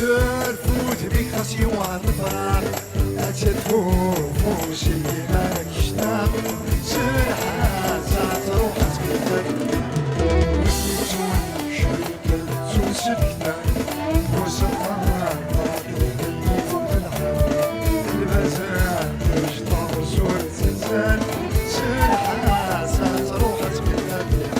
الفوت بك خاصي وعرفها أتتفوت وشي مالك شتاق سرحة زعت روحة تقدر وكيتون شركة تون سكتة وسطها ويفو بالعب البزان تشطر صورة زلزال سرحة زعت روحة تقدر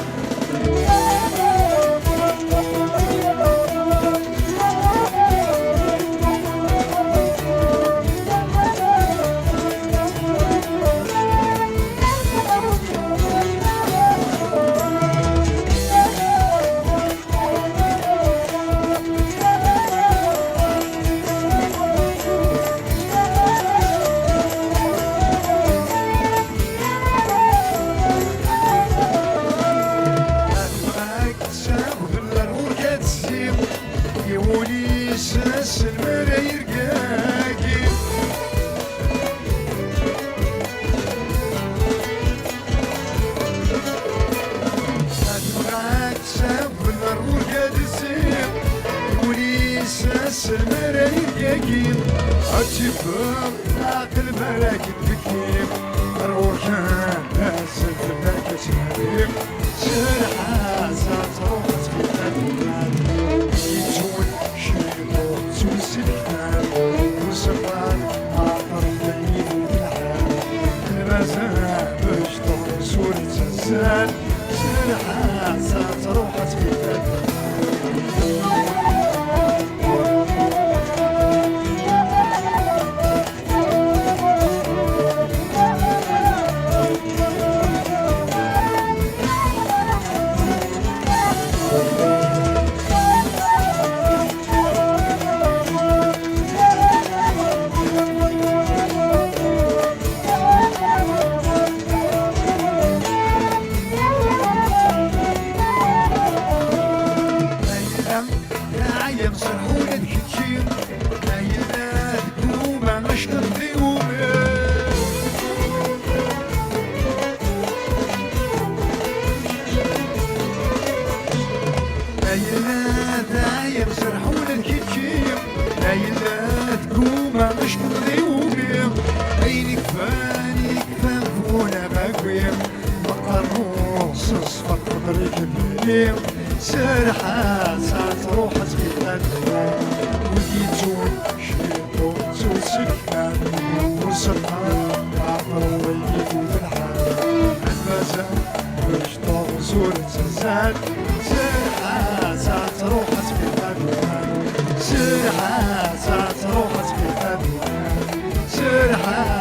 وليساس المراير قاقي أدمعك ساب النار قاد السير وليساس المراير قاقي أتفاق عقل مراكب بكيم روحان أسف لك سنبيم سرحة زات روحة بيتان يتون شيطو تنسلكنا وسبان عطر الليل بالعام المزان بشطر سورة زلزال سرحة زات روحة بيتان يمسحون الكتير ليلات قوما نشطر ديومي ليلات يمسحون الكتير ليلات قوما نشطر ديومي عيني كفاني كفافونا باقيم مقروص صفر قدري كبير سرحة ساعة روحة بيتان وجيتون شيطو تسكنا وسرحة عبر ويجيبو بالحال المزان بشطر صورة زلزال سرحة ساعة روحة بيتان سرحة ساعة روحة بيتان سرحة